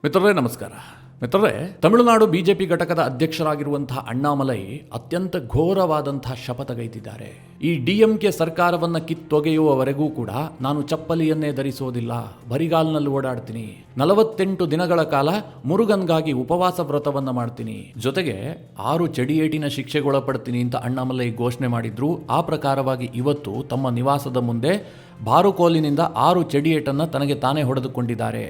ಮಿತ್ರರೇ ನಮಸ್ಕಾರ. ಮಿತ್ರರೇ, ತಮಿಳುನಾಡು ಬಿಜೆಪಿ ಘಟಕದ ಅಧ್ಯಕ್ಷರಾಗಿರುವಂತಹ ಅಣ್ಣಾಮಲೈ ಅತ್ಯಂತ ಘೋರವಾದಂತಹ ಶಪಥಗೈದಿದ್ದಾರೆ. ಈ ಡಿಎಂಕೆ ಸರ್ಕಾರವನ್ನ ಕಿತ್ತೊಗೆಯುವವರೆಗೂ ಕೂಡ ನಾನು ಚಪ್ಪಲಿಯನ್ನೇ ಧರಿಸೋದಿಲ್ಲ, ಬರಿಗಾಲ್ನಲ್ಲಿ ಓಡಾಡ್ತೀನಿ, 48 ದಿನಗಳ ಕಾಲ ಮುರುಗನ್ಗಾಗಿ ಉಪವಾಸ ವ್ರತವನ್ನ ಮಾಡ್ತೀನಿ, ಜೊತೆಗೆ 6 ಚಡಿಯೇಟಿನ ಶಿಕ್ಷೆಗೊಳಪಡ್ತೀನಿ ಅಂತ ಅಣ್ಣಾಮಲೈ ಘೋಷಣೆ ಮಾಡಿದ್ರು. ಆ ಪ್ರಕಾರವಾಗಿ ಇವತ್ತು ತಮ್ಮ ನಿವಾಸದ ಮುಂದೆ ಬಾರುಕೋಲಿನಿಂದ 6 ಚಡಿಯೇಟನ್ನ ತನಗೆ ತಾನೇ ಹೊಡೆದುಕೊಂಡಿದ್ದಾರೆ.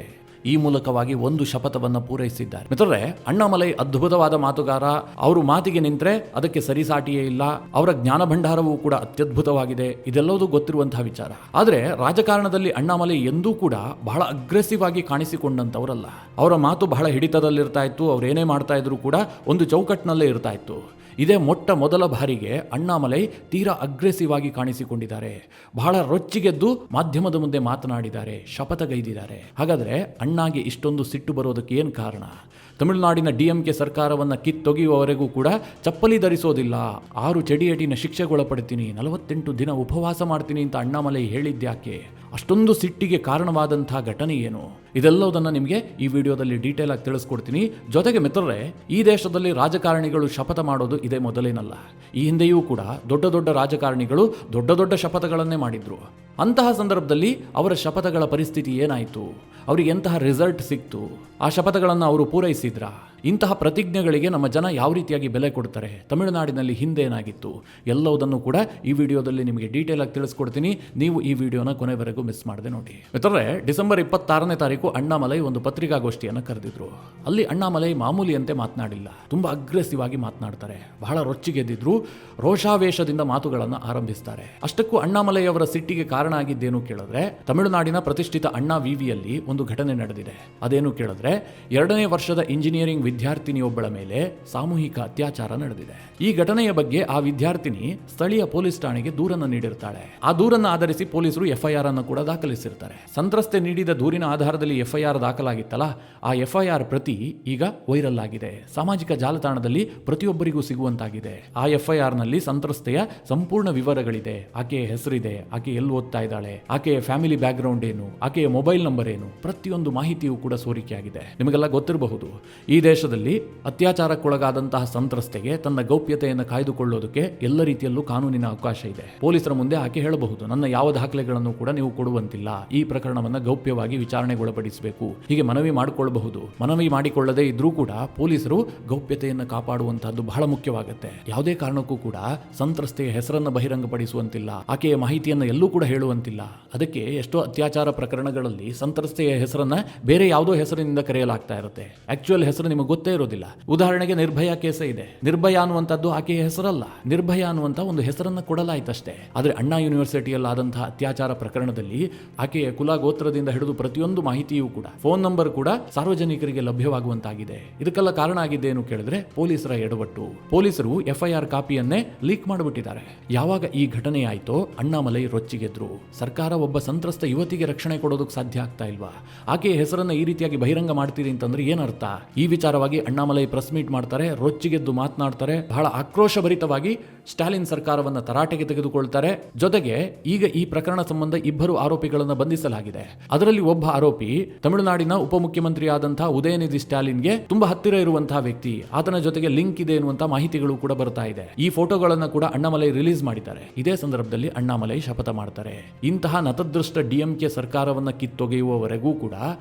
ಈ ಮೂಲಕವಾಗಿ ಒಂದು ಶಪಥವನ್ನು ಪೂರೈಸಿದ್ದಾರೆ. ಮಿತ್ರರೇ, ಅಣ್ಣಾಮಲೈ ಅದ್ಭುತವಾದ ಮಾತುಗಾರ. ಅವರು ಮಾತಿಗೆ ನಿಂತರೆ ಅದಕ್ಕೆ ಸರಿಸಾಟಿಯೇ ಇಲ್ಲ. ಅವರ ಜ್ಞಾನ ಭಂಡಾರವೂ ಕೂಡ ಅತ್ಯದ್ಭುತವಾಗಿದೆ. ಇದೆಲ್ಲವೂ ಗೊತ್ತಿರುವಂತಹ ವಿಚಾರ. ಆದರೆ ರಾಜಕಾರಣದಲ್ಲಿ ಅಣ್ಣಾಮಲೈ ಎಂದೂ ಕೂಡ ಬಹಳ ಅಗ್ರೆಸಿವ್ ಆಗಿ ಕಾಣಿಸಿಕೊಂಡಂತವರಲ್ಲ. ಅವರ ಮಾತು ಬಹಳ ಹಿಡಿತದಲ್ಲಿರ್ತಾ ಇತ್ತು. ಅವರೇನೇ ಮಾಡ್ತಾ ಇದ್ರು ಕೂಡ ಒಂದು ಚೌಕಟ್ಟಿನಲ್ಲೇ ಇರ್ತಾ ಇತ್ತು. ಇದೇ ಮೊಟ್ಟ ಮೊದಲ ಬಾರಿಗೆ ಅಣ್ಣಾಮಲೈ ತೀರಾ ಅಗ್ರೆಸಿವ್ ಆಗಿ ಕಾಣಿಸಿಕೊಂಡಿದ್ದಾರೆ. ಬಹಳ ರೊಚ್ಚಿಗೆದ್ದು ಮಾಧ್ಯಮದ ಮುಂದೆ ಮಾತನಾಡಿದ್ದಾರೆ, ಶಪಥಗೈದಿದ್ದಾರೆ. ಹಾಗಾದರೆ ಅಣ್ಣಾಗೆ ಇಷ್ಟೊಂದು ಸಿಟ್ಟು ಬರೋದಕ್ಕೆ ಏನು ಕಾರಣ? ತಮಿಳುನಾಡಿನ ಡಿಎಂಕೆ ಸರ್ಕಾರವನ್ನು ಕಿತ್ತೊಗೆಯುವವರೆಗೂ ಕೂಡ ಚಪ್ಪಲಿ ಧರಿಸೋದಿಲ್ಲ, 6 ಚಡಿಯೇಟಿನ ಶಿಕ್ಷೆಗೊಳಪಡ್ತೀನಿ, 48 ದಿನ ಉಪವಾಸ ಮಾಡ್ತೀನಿ ಅಂತ ಅಣ್ಣಾಮಲೈ ಹೇಳಿದ್ಯಾಕೆ? ಅಷ್ಟೊಂದು ಸಿಟ್ಟಿಗೆ ಕಾರಣವಾದಂತಹ ಘಟನೆ ಏನು? ಇದೆಲ್ಲವುದನ್ನು ನಿಮಗೆ ಈ ವಿಡಿಯೋದಲ್ಲಿ ಡೀಟೇಲ್ ಆಗಿ ತಿಳಿಸ್ಕೊಡ್ತೀನಿ. ಜೊತೆಗೆ ಮಿತ್ರರೇ, ಈ ದೇಶದಲ್ಲಿ ರಾಜಕಾರಣಿಗಳು ಶಪಥ ಮಾಡೋದು ಇದೇ ಮೊದಲೇನಲ್ಲ. ಈ ಹಿಂದೆಯೂ ಕೂಡ ದೊಡ್ಡ ದೊಡ್ಡ ರಾಜಕಾರಣಿಗಳು ದೊಡ್ಡ ದೊಡ್ಡ ಶಪಥಗಳನ್ನೇ ಮಾಡಿದ್ರು. ಅಂತಹ ಸಂದರ್ಭದಲ್ಲಿ ಅವರ ಶಪಥಗಳ ಪರಿಸ್ಥಿತಿ ಏನಾಯಿತು? ಅವರಿಗೆ ಎಂತಹ ರಿಸಲ್ಟ್ ಸಿಕ್ತು? ಆ ಶಪಥಗಳನ್ನು ಅವರು ಪೂರೈಸಿದ್ರಾ? ಇಂತಹ ಪ್ರತಿಜ್ಞೆಗಳಿಗೆ ನಮ್ಮ ಜನ ಯಾವ ರೀತಿಯಾಗಿ ಬೆಲೆ ಕೊಡ್ತಾರೆ? ತಮಿಳುನಾಡಿನಲ್ಲಿ ಹಿಂದೆ ಏನಾಗಿತ್ತು? ಎಲ್ಲವುದನ್ನು ಕೂಡ ಈ ವಿಡಿಯೋದಲ್ಲಿ ನಿಮಗೆ ಡೀಟೇಲ್ ಆಗಿ ತಿಳಿಸ್ಕೊಡ್ತೀನಿ. ನೀವು ಈ ವಿಡಿಯೋನ ಕೊನೆವರೆಗೂ ಮಿಸ್ ಮಾಡದೆ ನೋಡಿ. ಮಿತ್ರರೇ, ಡಿಸೆಂಬರ್ 26ನೇ ತಾರೀಕು ಅಣ್ಣಾಮಲೈ ಒಂದು ಪತ್ರಿಕಾಗೋಷ್ಠಿಯನ್ನು ಕರೆದಿದ್ರು. ಅಲ್ಲಿ ಅಣ್ಣಾಮಲೈ ಮಾಮೂಲಿಯಂತೆ ಮಾತನಾಡಿಲ್ಲ, ತುಂಬಾ ಅಗ್ರೆಸಿವ್ ಆಗಿ ಮಾತನಾಡ್ತಾರೆ. ಬಹಳ ರೊಚ್ಚಿಗೆದ್ದಿದ್ರು, ರೋಷಾವೇಶದಿಂದ ಮಾತುಗಳನ್ನು ಆರಂಭಿಸ್ತಾರೆ. ಅಷ್ಟಕ್ಕೂ ಅಣ್ಣಾಮಲೈ ಅವರ ಸಿಟ್ಟಿಗೆ ಕಾರಣ ಆಗಿದ್ದೇನು ಕೇಳಿದ್ರೆ, ತಮಿಳುನಾಡಿನ ಪ್ರತಿಷ್ಠಿತ ಅಣ್ಣಾ ವಿವಿಯಲ್ಲಿ ಒಂದು ಘಟನೆ ನಡೆದಿದೆ. ಅದೇನು ಕೇಳಿದ್ರೆ, 2ನೇ ವರ್ಷದ ಇಂಜಿನಿಯರಿಂಗ್ ವಿದ್ಯಾರ್ಥಿನಿಯೊಬ್ಬಳ ಮೇಲೆ ಸಾಮೂಹಿಕ ಅತ್ಯಾಚಾರ ನಡೆದಿದೆ. ಈ ಘಟನೆಯ ಬಗ್ಗೆ ಆ ವಿದ್ಯಾರ್ಥಿನಿ ಸ್ಥಳೀಯ ಪೊಲೀಸ್ ಠಾಣೆಗೆ ದೂರನ್ನು ನೀಡಿರ್ತಾಳೆ. ಆ ದೂರನ್ನು ಆಧರಿಸಿ ಪೊಲೀಸರು FIR ಅನ್ನು ಕೂಡ ದಾಖಲಿಸಿರ್ತಾರೆ. ಸಂತ್ರಸ್ತೆ ನೀಡಿದ ದೂರಿನ ಆಧಾರದಲ್ಲಿ FIR ದಾಖಲಾಗಿತ್ತಲ್ಲ, ಆ FIR ಪ್ರತಿ ಈಗ ವೈರಲ್ ಆಗಿದೆ. ಸಾಮಾಜಿಕ ಜಾಲತಾಣದಲ್ಲಿ ಪ್ರತಿಯೊಬ್ಬರಿಗೂ ಸಿಗುವಂತಾಗಿದೆ. ಆ FIR ನಲ್ಲಿ ಸಂತ್ರಸ್ತೆಯ ಸಂಪೂರ್ಣ ವಿವರಗಳಿದೆ. ಆಕೆಯ ಹೆಸರಿದೆ, ಆಕೆ ಎಲ್ಲಿ ಓದ್ತಾ ಇದ್ದಾಳೆ, ಆಕೆಯ ಫ್ಯಾಮಿಲಿ ಬ್ಯಾಕ್ ಗ್ರೌಂಡ್ ಏನು, ಆಕೆಯ ಮೊಬೈಲ್ ನಂಬರ್ ಏನು, ಪ್ರತಿಯೊಂದು ಮಾಹಿತಿಯೂ ಕೂಡ ಸೋರಿಕೆಯಾಗಿದೆ. ನಿಮಗೆಲ್ಲ ಗೊತ್ತಿರಬಹುದು, ಈ ದೇಶದಲ್ಲಿ ಅತ್ಯಾಚಾರಕ್ಕೊಳಗಾದಂತಹ ಸಂತ್ರಸ್ತೆಗೆ ತನ್ನ ಗೌಪ್ಯತೆಯನ್ನು ಕಾಯ್ದುಕೊಳ್ಳೋದಕ್ಕೆ ಎಲ್ಲ ರೀತಿಯಲ್ಲೂ ಕಾನೂನಿನ ಅವಕಾಶ ಇದೆ. ಪೊಲೀಸರ ಮುಂದೆ ಆಕೆ ಹೇಳಬಹುದು, ನನ್ನ ಯಾವ ದಾಖಲೆಗಳನ್ನು ಕೂಡ ನೀವು ಕೊಡುವಂತಿಲ್ಲ, ಈ ಪ್ರಕರಣವನ್ನು ಗೌಪ್ಯವಾಗಿ ವಿಚಾರಣೆಗೊಳಪಡಿಸಬೇಕು, ಹೀಗೆ ಮನವಿ ಮಾಡಿಕೊಳ್ಳಬಹುದು. ಮನವಿ ಮಾಡಿಕೊಳ್ಳದೇ ಇದ್ರೂ ಕೂಡ ಪೊಲೀಸರು ಗೌಪ್ಯತೆಯನ್ನು ಕಾಪಾಡುವಂತಹದ್ದು ಬಹಳ ಮುಖ್ಯವಾಗುತ್ತೆ. ಯಾವುದೇ ಕಾರಣಕ್ಕೂ ಕೂಡ ಸಂತ್ರಸ್ತೆಯ ಹೆಸರನ್ನು ಬಹಿರಂಗಪಡಿಸುವಂತಿಲ್ಲ, ಆಕೆಯ ಮಾಹಿತಿಯನ್ನು ಎಲ್ಲೂ ಕೂಡ ಹೇಳುವಂತಿಲ್ಲ. ಅದಕ್ಕೆ ಎಷ್ಟೋ ಅತ್ಯಾಚಾರ ಪ್ರಕರಣಗಳಲ್ಲಿ ಸಂತ್ರಸ್ತೆಯ ಹೆಸರನ್ನ ಬೇರೆ ಯಾವುದೋ ಹೆಸರಿನಿಂದ ಕರೆಯಲಾಗ್ತಾ ಇರುತ್ತೆ. ಆಕ್ಚುಯಲ್ ಹೆಸರು ನಿಮಗೆ ಗೊತ್ತೇ ಇರೋದಿಲ್ಲ. ಉದಾಹರಣೆಗೆ ನಿರ್ಭಯ ಕೇಸ ಇದೆ. ನಿರ್ಭಯ ಅನ್ನುವಂಥದ್ದು ಆಕೆಯ ಹೆಸರಲ್ಲ, ನಿರ್ಭಯ ಅನ್ನುವಂಥ ಒಂದು ಹೆಸರನ್ನ ಕೊಡಲಾಯ್ತಷ್ಟೇ. ಆದರೆ ಅಣ್ಣಾ ಯೂನಿವರ್ಸಿಟಿಯಲ್ಲಿ ಆದಂತಹ ಅತ್ಯಾಚಾರ ಪ್ರಕರಣದಲ್ಲಿ ಆಕೆಯ ಕುಲ ಗೋತ್ರದಿಂದ ಹಿಡಿದು ಪ್ರತಿಯೊಂದು ಮಾಹಿತಿಯೂ ಕೂಡ, ಫೋನ್ ನಂಬರ್ ಕೂಡ ಸಾರ್ವಜನಿಕರಿಗೆ ಲಭ್ಯವಾಗುವಂತಾಗಿದೆ. ಇದಕ್ಕೆಲ್ಲ ಕಾರಣ ಆಗಿದ್ದೇನು ಕೇಳಿದ್ರೆ ಪೊಲೀಸರ ಎಡವಟ್ಟು. ಪೊಲೀಸರು FIR ಕಾಪಿಯನ್ನೇ ಲೀಕ್ ಮಾಡಿಬಿಟ್ಟಿದ್ದಾರೆ. ಯಾವಾಗ ಈ ಘಟನೆ ಆಯ್ತೋ ಅಣ್ಣಾಮಲೈ ರೊಚ್ಚಿಗೆದ್ರು. ಸರ್ಕಾರ ಒಬ್ಬ ಸಂತ್ರಸ್ತ ಯುವತಿಗೆ ರಕ್ಷಣೆ ಕೊಡೋದಕ್ಕೆ ಸಾಧ್ಯ ಆಗ್ತಾ ಇಲ್ವಾ? ಆಕೆಯ ಹೆಸರನ್ನ ಈ ರೀತಿಯಾಗಿ ಬಹಿರಂಗ ಮಾಡ್ತೀರಿ ಅಂತಂದ್ರೆ ಏನರ್ಥ? ಈ ವಿಚಾರವಾಗಿ ಅಣ್ಣಾಮಲೈ ಪ್ರೆಸ್ ಮೀಟ್ ಮಾಡ್ತಾರೆ, ರೊಚ್ಚಿಗೆದ್ದು ಮಾತನಾಡ್ತಾರೆ, ಬಹಳ ಆಕ್ರೋಶಭರಿತವಾಗಿ ಸ್ಟಾಲಿನ್ ಸರ್ಕಾರವನ್ನು ತರಾಟೆಗೆ ತೆಗೆದುಕೊಳ್ತಾರೆ. ಜೊತೆಗೆ ಈಗ ಈ ಪ್ರಕರಣ ಸಂಬಂಧ 2 ಆರೋಪಿಗಳನ್ನು ಬಂಧಿಸಲಾಗಿದೆ. ಅದರಲ್ಲಿ ಒಬ್ಬ ಆರೋಪಿ ತಮಿಳುನಾಡಿನ ಉಪಮುಖ್ಯಮಂತ್ರಿ ಆದಂತಹ ಉದಯನಿಧಿ ಸ್ಟಾಲಿನ್ಗೆ ತುಂಬಾ ಹತ್ತಿರ ಇರುವಂತಹ ವ್ಯಕ್ತಿ. ಆತನ ಜೊತೆಗೆ ಲಿಂಕ್ ಇದೆ ಎನ್ನುವಂತಹ ಮಾಹಿತಿಗಳು ಕೂಡ ಬರ್ತಾ ಇದೆ. ಈ ಫೋಟೋಗಳನ್ನು ಕೂಡ ಅಣ್ಣಾಮಲೈ ರಿಲೀಸ್ ಮಾಡಿದ್ದಾರೆ. ಇದೇ ಸಂದರ್ಭದಲ್ಲಿ ಅಣ್ಣಾಮಲೈ ಶಪಥ ಮಾಡ್ತಾರೆ, ಇಂತಹ ನತದೃಷ್ಟ ಡಿಎಂಕೆ ಸರ್ಕಾರವನ್ನ ಕಿತ್ತೊಗೆಯುವವರೆಗೂ ಕೂಡ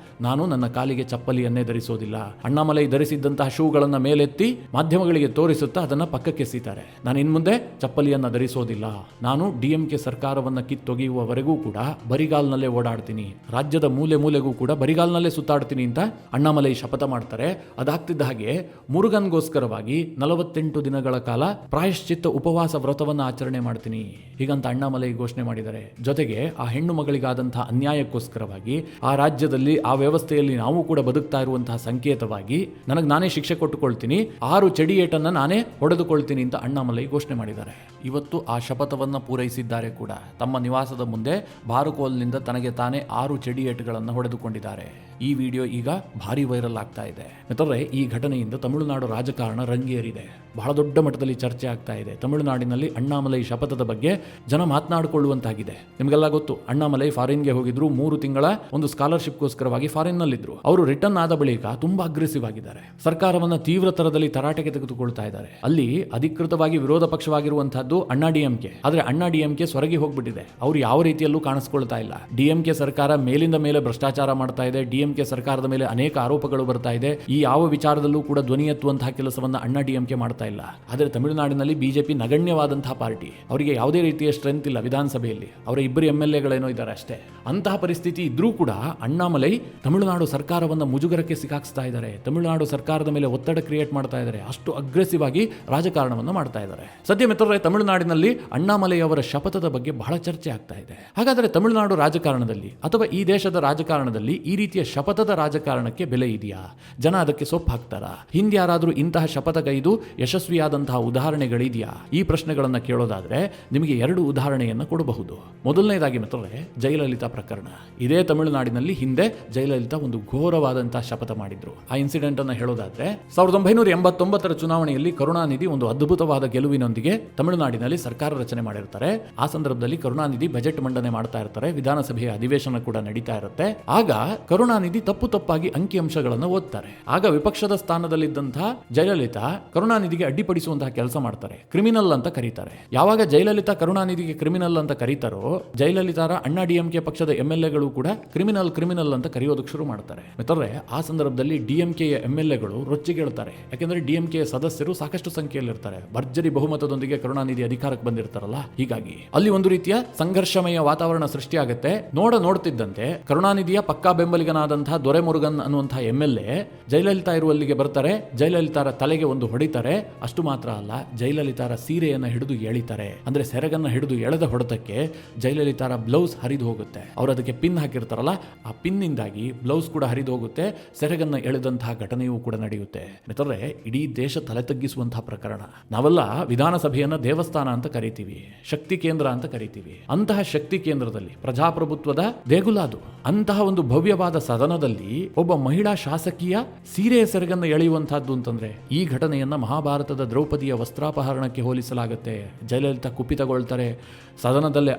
ನಾನು ನನ್ನ ಕಾಲಿಗೆ ಚಪ್ಪಲಿಯನ್ನೇ ಧರಿಸೋದಿಲ್ಲ. ಅಣ್ಣಾಮಲೈ ಧರಿಸಿದ್ದಂತಹ ಶೂಗಳನ್ನ ಮೇಲೆತ್ತಿ ಮಾಧ್ಯಮಗಳಿಗೆ ತೋರಿಸುತ್ತಾ ಅದನ್ನ ಪಕ್ಕಕ್ಕೆ ಎಸೀತಾರೆ. ನಾನು ಇನ್ಮುಂದೆ ಚಪ್ಪಲಿಯನ್ನ ಧರಿಸೋದಿಲ್ಲ, ನಾನು ಡಿಎಂಕೆ ಸರ್ಕಾರವನ್ನ ಕಿತ್ತೊಗೆಯುವವರೆಗೂ ಕೂಡ ಬರಿಗಾಲ್ನಲ್ಲೇ ಓಡಾಡ್ತೀನಿ, ರಾಜ್ಯದ ಮೂಲೆ ಮೂಲೆಗೂ ಕೂಡ ಬರಿಗಾಲ್ನಲ್ಲೇ ಸುತ್ತಾಡ್ತೀನಿ ಅಂತ ಅಣ್ಣಾಮಲೈ ಶಪಥ ಮಾಡ್ತಾರೆ. ಅದಾಗ್ತಿದ್ದ ಹಾಗೆ ಮುರುಗನ್ಗೋಸ್ಕರವಾಗಿ 48 ದಿನಗಳ ಕಾಲ ಪ್ರಾಯಶ್ಚಿತ್ತ ಉಪವಾಸ ವ್ರತವನ್ನ ಆಚರಣೆ ಮಾಡ್ತೀನಿ ಹೀಗಂತ ಅಣ್ಣಾಮಲೈ ಘೋಷಣೆ ಮಾಡಿದ್ದಾರೆ. ಜೊತೆಗೆ ಆ ಹೆಣ್ಣು ಮಗಳಿಗಾದಂತಹ ಅನ್ಯಾಯಕ್ಕೋಸ್ಕರವಾಗಿ ಆ ರಾಜ್ಯದಲ್ಲಿ ಆ ವ್ಯವಸ್ಥೆಯಲ್ಲಿ ನಾವು ಕೂಡ ಬದುಕ್ತಾ ಇರುವಂತಹ ಸಂಕೇತವಾಗಿ ನನಗೆ ನಾನೇ ಶಿಕ್ಷೆ ಕೊಟ್ಟುಕೊಳ್ತೀನಿ, 6 ಚಡಿಯೇಟನ್ನು ನಾನೇ ಹೊಡೆದುಕೊಳ್ತೀನಿ ಅಂತ ಅಣ್ಣಾಮಲೈ ಘೋಷಣೆ ಮಾಡಿದ್ದಾರೆ. ಇವತ್ತು ಆ ಶಪಥವನ್ನು ಪೂರೈಸಿದ್ದಾರೆ ಕೂಡ. ತಮ್ಮ ನಿವಾಸದ ಮುಂದೆ ಬಾರುಕೋಲ್ನಿಂದ ತನಗೆ ತಾನೇ 6 ಚಡಿಯೇಟುಗಳನ್ನು ಹೊಡೆದುಕೊಂಡಿದ್ದಾರೆ. ಈ ವಿಡಿಯೋ ಈಗ ಭಾರಿ ವೈರಲ್ ಆಗ್ತಾ ಇದೆ. ಮಿತ್ರರೇ, ಈ ಘಟನೆಯಿಂದ ತಮಿಳುನಾಡು ರಾಜಕಾರಣ ರಂಗೇರಿದೆ. ಬಹಳ ದೊಡ್ಡ ಮಟ್ಟದಲ್ಲಿ ಚರ್ಚೆ ಆಗ್ತಾ ಇದೆ. ತಮಿಳುನಾಡಿನಲ್ಲಿ ಅಣ್ಣಾಮಲೈ ಶಪಥದ ಬಗ್ಗೆ ಜನ ಮಾತನಾಡಿಕೊಳ್ಳುವಂತಾಗಿದೆ. ನಿಮಗೆಲ್ಲ ಗೊತ್ತು, ಅಣ್ಣಾಮಲೈ ಫಾರಿನ್ಗೆ ಹೋಗಿದ್ರು. 3 ತಿಂಗಳ ಒಂದು ಸ್ಕಾಲರ್ಶಿಪ್ಗೋಸ್ಕರವಾಗಿ ಫಾರಿನ್ ನಲ್ಲಿದ್ರು. ಅವರು ರಿಟರ್ನ್ ಆದ ಬಳಿಕ ತುಂಬಾ ಅಗ್ರೆಸಿವ್ ಆಗಿದ್ದಾರೆ. ಸರ್ಕಾರವನ್ನ ತೀವ್ರ ತರದಲ್ಲಿ ತರಾಟೆಗೆ ತೆಗೆದುಕೊಳ್ತಾ ಇದ್ದಾರೆ. ಅಲ್ಲಿ ಅಧಿಕೃತವಾಗಿ ವಿರೋಧ ಪಕ್ಷವಾಗಿರುವಂತಹದ್ದು ಅಣ್ಣಾ ಡಿಎಂಕೆ. ಆದ್ರೆ ಅಣ್ಣಾ ಡಿಎಂಕೆ ಸೊರಗಿ ಹೋಗ್ಬಿಟ್ಟಿದೆ. ಅವರು ಯಾವ ರೀತಿಯಲ್ಲೂ ಕಾಣಿಸ್ಕೊಳ್ತಾ ಇಲ್ಲ. ಡಿಎಂಕೆ ಸರ್ಕಾರ ಮೇಲಿಂದ ಮೇಲೆ ಭ್ರಷ್ಟಾಚಾರ ಮಾಡ್ತಾ ಇದೆ. ಡಿಎಂಕೆ ಸರ್ಕಾರದ ಮೇಲೆ ಅನೇಕ ಆರೋಪಗಳು ಬರ್ತಾ ಇದೆ. ಈ ಯಾವ ವಿಚಾರದಲ್ಲೂ ಕೂಡ ಧ್ವನಿ ಎತ್ತುವಂತಹ ಕೆಲಸವನ್ನ ಅಣ್ಣಾ ಡಿಎಂಕೆ ಮಾಡ್ತಾ ಇಲ್ಲ. ಆದರೆ ತಮಿಳುನಾಡಿನಲ್ಲಿ ಬಿಜೆಪಿ ನಗಣ್ಯವಾದಂತಹ ಪಾರ್ಟಿ. ಅವರಿಗೆ ಯಾವುದೇ ರೀತಿಯ ಸ್ಟ್ರೆಂತ್ ಇಲ್ಲ ವಿಧಾನಸಭೆಯಲ್ಲಿ. ಅವರ 2 MLAಗಳೇನೋ ಇದ್ದಾರೆ ಅಷ್ಟೇ. ಅಂತಹ ಪರಿಸ್ಥಿತಿ ಇದ್ರೂ ಕೂಡ ಅಣ್ಣಾಮಲೈ ತಮಿಳುನಾಡು ಸರ್ಕಾರವನ್ನು ಮುಜುಗರಕ್ಕೆ ಸಿಕ್ಕಾಕ್ಸ್ತಾ ಇದ್ದಾರೆ. ತಮಿಳುನಾಡು ಸರ್ಕಾರದ ಮೇಲೆ ಒತ್ತಡ ಕ್ರಿಯೇಟ್ ಮಾಡ್ತಾ ಇದ್ದಾರೆ. ಅಷ್ಟು ಅಗ್ರೆಸಿವ್ ಆಗಿ ರಾಜಕಾರಣವನ್ನು ಮಾಡ್ತಾ ಇದ್ದಾರೆ. ಸದ್ಯ ಮಿತ್ರರೇ, ತಮಿಳುನಾಡಿನಲ್ಲಿ ಅಣ್ಣಾಮಲೈ ಅವರ ಶಪಥದ ಬಗ್ಗೆ ಬಹಳ ಚರ್ಚೆ ಆಗ್ತಾ ಇದೆ. ಹಾಗಾದರೆ ತಮಿಳುನಾಡು ರಾಜಕಾರಣದಲ್ಲಿ ಅಥವಾ ಈ ದೇಶದ ರಾಜಕಾರಣದಲ್ಲಿ ಈ ರೀತಿಯ ಶಪಥದ ರಾಜಕಾರಣಕ್ಕೆ ಬೆಲೆ ಇದೆಯಾ? ಜನ ಅದಕ್ಕೆ ಸೊಪ್ಪು ಹಾಕ್ತಾರಾ? ಹಿಂದೆ ಯಾರಾದರೂ ಇಂತಹ ಶಪಥಗೈದು ಯಶಸ್ವಿಯಾದಂತಹ ಉದಾಹರಣೆಗಳಿದೆಯಾ? ಈ ಪ್ರಶ್ನೆಗಳನ್ನು ಕೇಳೋದಾದ್ರೆ ನಿಮಗೆ 2 ಉದಾಹರಣೆಯನ್ನು ಕೊಡಬಹುದು. ಮೊದಲನೇದಾಗಿ ಮಿತ್ರರೇ, ಜಯಲಲಿತಾ ಪ್ರಕರಣ. ಇದೇ ತಮಿಳುನಾಡಿನಲ್ಲಿ ಹಿಂದೆ ಜಯಲಲಿತಾ ಒಂದು ಘೋರವಾದಂತಹ ಶಪಥ ಮಾಡಿದ್ರು. ಆ ಇನ್ಸಿಡೆಂಟ್ ಅನ್ನು ಹೇಳೋದಾದ್ರೆ 1989 ಚುನಾವಣೆಯಲ್ಲಿ ಕರುಣಾನಿಧಿ ಒಂದು ಅದ್ಭುತವಾದ ಗೆಲುವಿನೊಂದಿಗೆ ತಮಿಳುನಾಡಿನಲ್ಲಿ ಸರ್ಕಾರ ರಚನೆ ಮಾಡಿರ್ತಾರೆ. ಆ ಸಂದರ್ಭದಲ್ಲಿ ಕರುಣಾನಿಧಿ ಬಜೆಟ್ ಮಂಡನೆ ಮಾಡ್ತಾ ಇರ್ತಾರೆ. ವಿಧಾನಸಭೆಯ ಅಧಿವೇಶನ ಕೂಡ ನಡೀತಾ ಇರುತ್ತೆ. ಆಗ ಕರುಣಾನಿಧಿ ತಪ್ಪಾಗಿ ಅಂಕಿಅಂಶಗಳನ್ನು ಓದ್ತಾರೆ. ಆಗ ವಿಪಕ್ಷದ ಸ್ಥಾನದಲ್ಲಿದ್ದಂತಹ ಜಯಲಲಿತಾ ಕರುಣಾನಿಧಿಗೆ ಅಡ್ಡಿಪಡಿಸುವಂತಹ ಕೆಲಸ ಮಾಡ್ತಾರೆ. ಕ್ರಿಮಿನಲ್ ಅಂತ ಕರೀತಾರೆ. ಯಾವಾಗ ಜಯಲಲಿತಾ ಕರುಣಾನಿಧಿಗೆ ಕ್ರಿಮಿನಲ್ ಅಂತ ಕರೀತಾರೋ, ಜಯಲಲಿತಾರ ಅಣ್ಣಾ ಡಿಎಂಕೆ ಪಕ್ಷದ MLAಗಳು ಕೂಡ ಕ್ರಿಮಿನಲ್ ಅಂತ ಕರೆಯೋದಕ್ಕೆ ಶುರು ಮಾಡ್ತಾರೆ. ಮಿತ್ರರೇ, ಆ ಸಂದರ್ಭದಲ್ಲಿ ಡಿಎಂಕೆಯ MLAಗಳು ರೊಚ್ಚಿಗೇಳ್ತಾರೆ. ಯಾಕೆಂದ್ರೆ ಡಿಎಂಕೆಯ ಸದಸ್ಯರು ಸಾಕಷ್ಟು ಸಂಖ್ಯೆಯಲ್ಲಿರ್ತಾರೆ. ಭರ್ಜರಿ ಬಹುಮತದೊಂದಿಗೆ ಕರುಣಾನಿಧಿ ಅಧಿಕಾರಕ್ಕೆ ಬಂದಿರ್ತಾರಲ್ಲ, ಹೀಗಾಗಿ ಅಲ್ಲಿ ಒಂದು ರೀತಿಯ ಸಂಘರ್ಷಮಯ ವಾತಾವರಣ ಸೃಷ್ಟಿಯಾಗುತ್ತೆ. ನೋಡ್ತಿದ್ದಂತೆ ಕರುಣಾನಿಧಿಯ ಪಕ್ಕಾ ಬೆಂಬಲಿಗನಾದಂತಹ ದೊರೆಮುರುಗನ್ ಅನ್ನುವಂತಹ MLA ಜಯಲಲಿತಾ ಇರುವಲ್ಲಿಗೆ ಬರ್ತಾರೆ. ಜಯಲಲಿತಾರ ತಲೆಗೆ ಒಂದು ಹೊಡಿತಾರೆ. ಅಷ್ಟು ಮಾತ್ರ ಅಲ್ಲ, ಜಯಲಲಿತಾರ ಸೀರೆಯನ್ನು ಹಿಡಿದು ಎಳಿತಾರೆ. ಅಂದ್ರೆ ಸೆರಗನ್ನ ಹಿಡಿದು ಎಳೆದ ಹೊಡೆತಕ್ಕೆ ಜಯಲಲಿತಾರ ಬ್ಲೌಸ್ ಹರಿದು ಹೋಗುತ್ತೆ. ಅವರು ಅದಕ್ಕೆ ಪಿನ್ ಹಾಕಿರ್ತಾರಲ್ಲ, ಆ ಪಿನ್ನಿಂದಾಗಿ ಬ್ಲೌಸ್ ಕೂಡ ಹರಿದು ಹೋಗುತ್ತೆ. ಸೆರಗನ್ನ ಎಳೆದಂತಹ ಘಟನೆಯೂ ಕೂಡ ನಡೆಯುತ್ತೆ. ಮಿತ್ರರೇ, ಇಡೀ ದೇಶ ತಲೆ ತಗ್ಗಿಸುವಂತಹ ಪ್ರಕರಣ. ನಾವೆಲ್ಲ ವಿಧಾನಸಭೆಯನ್ನ ದೇವಸ್ಥಾನ ಅಂತ ಕರಿತೀವಿ, ಶಕ್ತಿ ಕೇಂದ್ರ ಅಂತ ಕರಿತೀವಿ. ಅಂತಹ ಶಕ್ತಿ ಕೇಂದ್ರದಲ್ಲಿ ಪ್ರಜಾಪ್ರಭುತ್ವದ ದೇಗುಲಾದು ಅಂತಹ ಒಂದು ಭವ್ಯವಾದ ಸದನದಲ್ಲಿ ಒಬ್ಬ ಮಹಿಳಾ ಶಾಸಕಿಯ ಸೀರೆಯ ಸೆರಗನ್ನು ಎಳೆಯುವಂತಹದ್ದು ಅಂತಂದ್ರೆ ಈ ಘಟನೆಯನ್ನ ಮಹಾಭಾರತದ ದ್ರೌಪದಿಯ ವಸ್ತ್ರಾಪಹರಣಕ್ಕೆ ಹೋಲಿಸಲಾಗುತ್ತೆ. ಜಯಲಲಿತಾ ಕುಪಿತಗೊಳ್ತಾರೆ, ಸದನದಲ್ಲೇ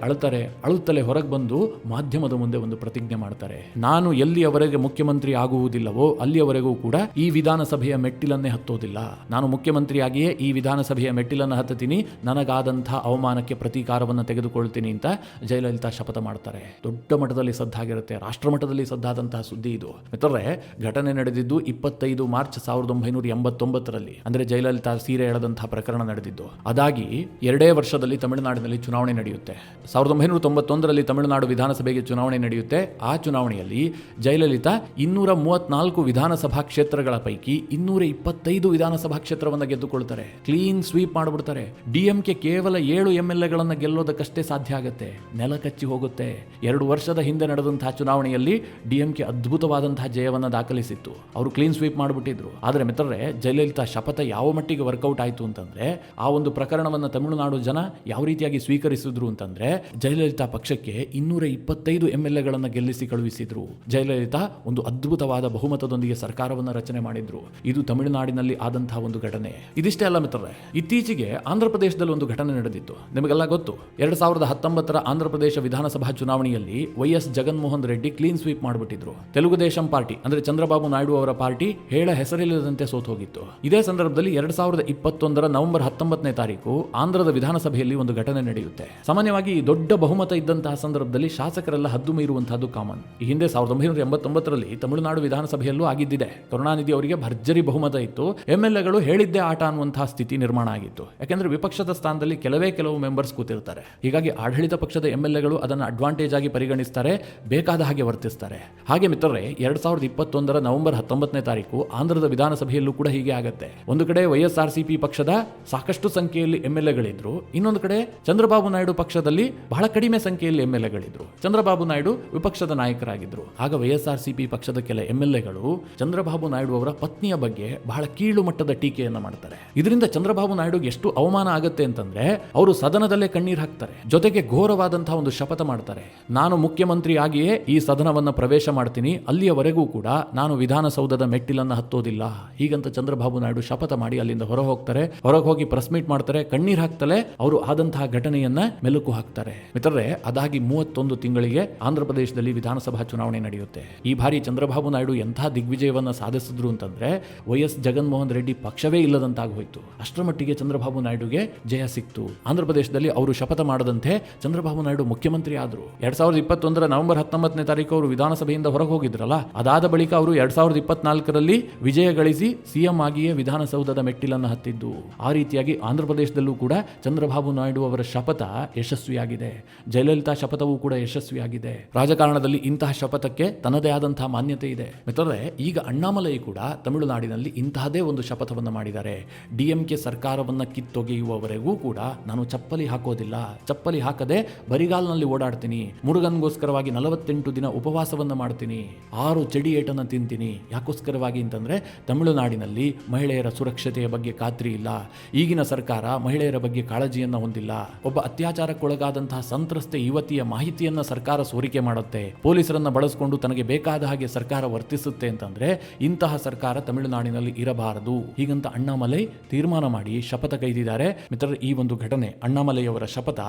ಅಳುತ್ತಲೇ ಹೊರಗೆ ಬಂದು ಮಾಧ್ಯಮದ ಮುಂದೆ ಒಂದು ಪ್ರತಿಜ್ಞೆ ಮಾಡ್ತಾರೆ. ನಾನು ಎಲ್ಲಿಯವರೆಗೆ ಮುಖ್ಯಮಂತ್ರಿ ಆಗುವುದಿಲ್ಲವೋ ಅಲ್ಲಿಯವರೆಗೂ ಕೂಡ ಈ ವಿಧಾನಸಭೆಯ ಮೆಟ್ಟಿಲನ್ನೇ ಹತ್ತೋದಿಲ್ಲ. ನಾನು ಮುಖ್ಯಮಂತ್ರಿಯಾಗಿಯೇ ಈ ವಿಧಾನಸಭೆಯ ಮೆಟ್ಟಿಲನ್ನು ಹತ್ತುತ್ತೀನಿ. ನನಗಾದಂತಹ ಅವಮಾನಕ್ಕೆ ಪ್ರತೀಕಾರವನ್ನು ತೆಗೆದುಕೊಳ್ತೀನಿ ಅಂತ ಜಯಲಲಿತಾ ಶಪಥ ಮಾಡ್ತಾರೆ. ದೊಡ್ಡ ಮಟ್ಟದಲ್ಲಿ ಸದ್ದಾಗಿರುತ್ತೆ. ರಾಷ್ಟ್ರ ಮಟ್ಟದಲ್ಲಿ ಸದ್ದಾದಂತಹ ಸುದ್ದಿ ಇದು. ಮಿತ್ರರೇ, ಘಟನೆ ನಡೆದಿದ್ದು 25 ಮಾರ್ಚ್ 1989ರಲ್ಲಿ. ಅಂದ್ರೆ ಜಯಲಲಿತಾ ಸೀರೆ ಎಳೆದಂತಹ ಪ್ರಕರಣ ನಡೆದಿದ್ದು. ಅದಾಗಿ 2 ವರ್ಷದಲ್ಲಿ ತಮಿಳುನಾಡಿನಲ್ಲಿ ಚುನಾವಣೆ ನಡೆಯುತ್ತೆ. 1991ರಲ್ಲಿ ತಮಿಳುನಾಡು ವಿಧಾನಸಭೆಗೆ ಚುನಾವಣೆ ನಡೆಯುತ್ತೆ. ಆ ಚುನಾವಣೆಯಲ್ಲಿ ಜಯಲಲಿತಾ 234 ವಿಧಾನಸಭಾ ಕ್ಷೇತ್ರಗಳ ಪೈಕಿ 225 ವಿಧಾನಸಭಾ ಕ್ಷೇತ್ರವನ್ನು ಗೆದ್ದುಕೊಳ್ತಾರೆ. ಕ್ಲೀನ್ ಸ್ವೀಪ್ ಮಾಡಿಬಿಡ್ತಾರೆ. ಡಿಎಂಕೆ ಕೇವಲ 7 MLAಗಳನ್ನು ಗೆಲ್ಲೋದಕ್ಕಷ್ಟೇ ಸಾಧ್ಯ ಆಗುತ್ತೆ. ನೆಲ ಕಚ್ಚಿ ಹೋಗುತ್ತೆ. 2 ವರ್ಷದ ಹಿಂದೆ ನಡೆದಂತಹ ಚುನಾವಣೆಯಲ್ಲಿ ಡಿಎಂಕೆ ಅದ್ಭುತವಾದಂತಹ ಜಯವನ್ನು ದಾಖಲಿಸಿತ್ತು. ಅವರು ಕ್ಲೀನ್ ಸ್ವೀಪ್ ಮಾಡಿಬಿಟ್ಟಿದ್ರು. ಆದರೆ ಮಿತ್ರರೇ, ಜಯಲಲಿತಾ ಶಪಥ ಯಾವ ಮಟ್ಟಿಗೆ ವರ್ಕೌಟ್ ಆಯಿತು ಅಂತಂದ್ರೆ, ಆ ಒಂದು ಪ್ರಕರಣವನ್ನು ತಮಿಳುನಾಡು ಜನ ಯಾವ ರೀತಿಯಾಗಿ ಸ್ವೀಕರಿಸಿದ್ರು ಅಂತಂದ್ರೆ, ಜಯಲಲಿತಾ ಪಕ್ಷಕ್ಕೆ 225 MLAಗಳನ್ನು ಗೆಲ್ಲಿಸಿ ಕಳುಹಿಸಿದ್ರು. ಜಯಲಲಿತಾ ಒಂದು ಅದ್ಭುತವಾದ ಬಹುಮತದೊಂದಿಗೆ ಸರ್ಕಾರವನ್ನು ರಚನೆ ಮಾಡಿದ್ರು. ಇದು ತಮಿಳುನಾಡಿನಲ್ಲಿ ಆದಂತಹ ಒಂದು ಘಟನೆ. ಇದಿಷ್ಟೇ ಅಲ್ಲ ಮಿತ್ರರೇ, ಇತ್ತೀಚೆಗೆ ಆಂಧ್ರ ಪ್ರದೇಶದಲ್ಲಿ ಒಂದು ಘಟನೆ ನಡೆದಿತ್ತು. ನಿಮಗೆಲ್ಲ ಗೊತ್ತು, 2019ರ ಆಂಧ್ರ ಪ್ರದೇಶ ವಿಧಾನಸಭಾ ಚುನಾವಣೆಯಲ್ಲಿ YS Jaganmohan Reddy clean sweep ಮಾಡಿಬಿಟ್ಟಿದ್ರು. ತೆಲುಗು ದೇಶಂ ಪಾರ್ಟಿ ಅಂದ್ರೆ ಚಂದ್ರಬಾಬು ನಾಯ್ಡು ಅವರ ಪಾರ್ಟಿ ಹೇಳ ಹೆಸರಿಲ್ಲದಂತೆ ಸೋತು ಹೋಗಿತ್ತು. ಇದೇ ಸಂದರ್ಭದಲ್ಲಿ 2021ರ ನವೆಂಬರ್ 19ನೇ ತಾರೀಕು ಆಂಧ್ರದ ವಿಧಾನಸಭೆಯಲ್ಲಿ ಒಂದು ಘಟನೆ ನಡೆಯುತ್ತೆ. ಸಾಮಾನ್ಯವಾಗಿ ದೊಡ್ಡ ಬಹುಮತ ಇದ್ದಂತಹ ಸಂದರ್ಭದಲ್ಲಿ ಶಾಸಕರೆಲ್ಲ ಹದ್ದು ಮೀರುವಂತಹದ್ದು ಕಾಮನ್. ಈ ಹಿಂದೆ 1989ರಲ್ಲಿ ತಮಿಳುನಾಡು ವಿಧಾನಸಭೆಯಲ್ಲೂ ಆಗಿದ್ದಿದೆ. ಕರುಣಾನಿಧಿ ಅವರಿಗೆ ಭರ್ಜರಿ ಬಹುಮತ ಇತ್ತು. MLAಗಳು ಹೇಳಿದ್ದೇ ಆಟ ಅನ್ನುವಂತಹ ಸ್ಥಿತಿ ನಿರ್ಮಾಣ ಆಗಿತ್ತು. ಯಾಕೆಂದ್ರೆ ವಿಪಕ್ಷದ ಸ್ಥಾನದಲ್ಲಿ ಕೆಲವು ಮೆಂಬರ್ಸ್ ಕೂತಿರ್ತಾರೆ. ಹೀಗಾಗಿ ಆಡಳಿತ ಪಕ್ಷದ MLAಗಳು ಅದನ್ನು ಅಡ್ವಾಂಟೇಜ್ ಆಗಿ ಪರಿಗಣಿಸ್ತಾರೆ, ಬೇಕಾದ ಹಾಗೆ ವರ್ತಿಸ್ತಾರೆ. ಹಾಗೆ ಮಿತ್ರರೇ, 2021ರ ನವೆಂಬರ್ 19ನೇ ತಾರೀಕು ಆಂಧ್ರದ ವಿಧಾನಸಭೆಯಲ್ಲೂ ಕೂಡ ಹೀಗೆ ಆಗತ್ತೆ. ಒಂದು ಕಡೆ YSRCP ಪಕ್ಷದ ಸಾಕಷ್ಟು ಸಂಖ್ಯೆಯಲ್ಲಿ MLAಗಳಿದ್ರು, ಇನ್ನೊಂದು ಕಡೆ ಚಂದ್ರಬಾಬು ನಾಯ್ಡು ಪಕ್ಷದಲ್ಲಿ ಬಹಳ ಕಡಿಮೆ ಸಂಖ್ಯೆಯಲ್ಲಿ MLAಗಳಿದ್ರು. ಚಂದ್ರಬಾಬು ನಾಯ್ಡು ವಿಪಕ್ಷದ ನಾಯಕರಾಗಿದ್ರು. ಆಗ YSRCP ಪಕ್ಷದ ಕೆಲ MLAಗಳು ಚಂದ್ರಬಾಬು ನಾಯ್ಡು ಅವರ ಪತ್ನಿಯ ಬಗ್ಗೆ ಬಹಳ ಕೀಳು ಮಟ್ಟದ ಟೀಕೆಯನ್ನ ಮಾಡ್ತಾರೆ. ಇದರಿಂದ ಚಂದ್ರಬಾಬು ನಾಯ್ಡುಗೆ ಎಷ್ಟು ಅವಮಾನ ಆಗುತ್ತೆ ಅಂತಂದ್ರೆ, ಅವರು ಸದನದಲ್ಲೇ ಕಣ್ಣೀರು ಹಾಕ್ತಾರೆ. ಜೊತೆಗೆ ಘೋರವಾದಂತಹ ಒಂದು ಶಪಥ ಮಾಡ್ತಾರೆ. ನಾನು ಮುಖ್ಯಮಂತ್ರಿ ಆಗಿಯೇ ಈ ಸದನವನ್ನ ಪ್ರವೇಶ ಮಾಡ್ತೀನಿ, ಮಾಡ್ತೀನಿ, ಅಲ್ಲಿಯವರೆಗೂ ಕೂಡ ನಾನು ವಿಧಾನಸೌಧದ ಮೆಟ್ಟಿಲನ್ನು ಹತ್ತೋದಿಲ್ಲ ಹೀಗಂತ ಚಂದ್ರಬಾಬು ನಾಯ್ಡು ಶಪಥ ಮಾಡಿ ಅಲ್ಲಿಂದ ಹೊರ ಹೋಗ್ತಾರೆ. ಹೊರಗೆ ಹೋಗಿ ಪ್ರೆಸ್ ಮೀಟ್ ಮಾಡ್ತಾರೆ. ಕಣ್ಣೀರು ಹಾಕ್ತಲೇ ಅವರು ಆದಂತಹ ಘಟನೆಯನ್ನ ಮೆಲುಕು ಹಾಕ್ತಾರೆ. ಮಿತ್ರರೇ, ಅದಾಗಿ 31 ತಿಂಗಳಿಗೆ ಆಂಧ್ರ ಪ್ರದೇಶದಲ್ಲಿ ವಿಧಾನಸಭಾ ಚುನಾವಣೆ ನಡೆಯುತ್ತೆ. ಈ ಬಾರಿ ಚಂದ್ರಬಾಬು ನಾಯ್ಡು ಎಂತಹ ದಿಗ್ವಿಜಯವನ್ನ ಸಾಧಿಸಿದ್ರು ಅಂತಂದ್ರೆ ವೈಎಸ್ ಜಗನ್ಮೋಹನ್ ರೆಡ್ಡಿ ಪಕ್ಷವೇ ಇಲ್ಲದಂತಾಗೋಯ್ತು. ಅಷ್ಟರ ಮಟ್ಟಿಗೆ ಚಂದ್ರಬಾಬು ನಾಯ್ಡುಗೆ ಜಯ ಸಿಕ್ತು. ಆಂಧ್ರ ಪ್ರದೇಶದಲ್ಲಿ ಅವರು ಶಪಥ ಮಾಡದಂತೆ ಚಂದ್ರಬಾಬು ನಾಯ್ಡು ಮುಖ್ಯಮಂತ್ರಿ ಆದರು. 2021 ನವೆಂಬರ್ 19ನೇ ತಾರೀಕು ಅವರು ವಿಧಾನಸಭೆಯಿಂದ ಹೊರಗೆ ಹೋಗಿದ್ರಲ್ಲ, ಅದಾದ ಬಳಿಕ ಅವರು 2024ರಲ್ಲಿ ವಿಜಯ ಗಳಿಸಿ ಸಿಎಂ ಆಗಿಯೇ ವಿಧಾನಸೌಧದ ಮೆಟ್ಟಿಲನ್ನು ಹತ್ತಿದ್ದು. ಆ ರೀತಿಯಾಗಿ ಆಂಧ್ರ ಪ್ರದೇಶದಲ್ಲೂ ಕೂಡ ಚಂದ್ರಬಾಬು ನಾಯ್ಡು ಅವರ ಶಪಥ ಯಶಸ್ವಿಯಾಗಿದೆ. ಜಯಲಲಿತಾ ಶಪಥವೂ ಕೂಡ ಯಶಸ್ವಿಯಾಗಿದೆ. ರಾಜಕಾರಣದಲ್ಲಿ ಇಂತಹ ಶಪಥಕ್ಕೆ ತನ್ನದೇ ಆದಂತಹ ಮಾನ್ಯತೆ ಇದೆ. ಮಿತ್ರರೇ, ಈಗ ಅಣ್ಣಾಮಲೈ ಕೂಡ ತಮಿಳುನಾಡಿನಲ್ಲಿ ಇಂತಹದೇ ಒಂದು ಶಪಥವನ್ನು ಮಾಡಿದ್ದಾರೆ. ಡಿಎಂಕೆ ಸರ್ಕಾರವನ್ನ ಕಿತ್ತೊಗೆಯುವವರೆಗೂ ಕೂಡ ನಾನು ಚಪ್ಪಲಿ ಹಾಕೋದಿಲ್ಲ, ಚಪ್ಪಲಿ ಹಾಕದೆ ಬರಿಗಾಲ್ನಲ್ಲಿ ಓಡಾಡ್ತೀನಿ, ಮುರುಗನ್ಗೋಸ್ಕರವಾಗಿ 48 ದಿನ ಉಪವಾಸವನ್ನ ಮಾಡ್ತೀನಿ, 6 ಚಡಿ ಏಟನ್ನು ತಿಂತೀನಿ. ಯಾಕೋಸ್ಕರವಾಗಿ ಅಂತಂದ್ರೆ ತಮಿಳುನಾಡಿನಲ್ಲಿ ಮಹಿಳೆಯರ ಸುರಕ್ಷತೆಯ ಬಗ್ಗೆ ಖಾತ್ರಿ ಇಲ್ಲ. ಈಗಿನ ಸರ್ಕಾರ ಮಹಿಳೆಯರ ಬಗ್ಗೆ ಕಾಳಜಿಯನ್ನ ಹೊಂದಿಲ್ಲ. ಒಬ್ಬ ಅತ್ಯಾಚಾರಕ್ಕೊಳಗಾದಂತಹ ಸಂತ್ರಸ್ತೆ ಯುವತಿಯ ಮಾಹಿತಿಯನ್ನ ಸರ್ಕಾರ ಸೋರಿಕೆ ಮಾಡುತ್ತೆ. ಪೊಲೀಸರನ್ನ ಬಳಸಿಕೊಂಡು ತನಗೆ ಬೇಕಾದ ಹಾಗೆ ಸರ್ಕಾರ ವರ್ತಿಸುತ್ತೆ ಅಂತಂದ್ರೆ ಇಂತಹ ಸರ್ಕಾರ ತಮಿಳುನಾಡಿನಲ್ಲಿ ಇರಬಾರದು ಹೀಗಂತ ಅಣ್ಣಾಮಲೈ ತೀರ್ಮಾನ ಮಾಡಿ ಶಪಥ ಕೈದಿದ್ದಾರೆ. ಮಿತ್ರರೇ, ಈ ಒಂದು ಘಟನೆ ಅಣ್ಣಾಮಲೈಯವರ ಶಪಥ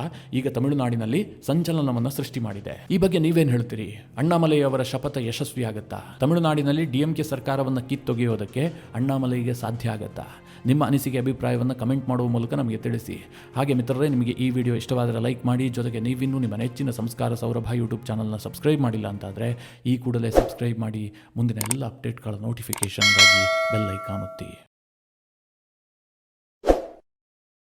ಈಗ ತಮಿಳುನಾಡಿನಲ್ಲಿ ಸಂಚಲನವನ್ನು ಸೃಷ್ಟಿ ಮಾಡಿದೆ. ಈ ಬಗ್ಗೆ ನೀವೇನು ಹೇಳ್ತೀರಿ? ಅಣ್ಣಾಮಲೈಯವರ ಶಪಥ ಯಶಸ್ವಿಯಾಗತ್ತಾ? ತಮಿಳುನಾಡಿನಲ್ಲಿ ಡಿಎಂಕೆ ಸರ್ಕಾರವನ್ನು ಕಿತ್ತೊಗೆಯೋದಕ್ಕೆ ಅಣ್ಣಾಮಲೈಗೆ ಸಾಧ್ಯ ಆಗತ್ತಾ? ನಿಮ್ಮ ಅನಿಸಿಕೆ ಅಭಿಪ್ರಾಯವನ್ನು ಕಮೆಂಟ್ ಮಾಡುವ ಮೂಲಕ ನಮಗೆ ತಿಳಿಸಿ. ಹಾಗೆ ಮಿತ್ರರೇ, ನಿಮಗೆ ಈ ವಿಡಿಯೋ ಇಷ್ಟವಾದರೆ ಲೈಕ್ ಮಾಡಿ. ಜೊತೆಗೆ ನೀವಿನ್ನೂ ನಿಮ್ಮ ನೆಚ್ಚಿನ ಸಂಸ್ಕಾರ ಸೌರಭ ಯೂಟ್ಯೂಬ್ ಚಾನಲ್ನ ಸಬ್ಸ್ಕ್ರೈಬ್ ಮಾಡಿಲ್ಲ ಅಂತಾದರೆ ಈ ಕೂಡಲೇ ಸಬ್ಸ್ಕ್ರೈಬ್ ಮಾಡಿ. ಮುಂದಿನ ಎಲ್ಲ ಅಪ್ಡೇಟ್ಗಳ ನೋಟಿಫಿಕೇಷನ್ಗಾಗಿ ಬೆಲ್ ಐಕಾನ್ ಒತ್ತಿ.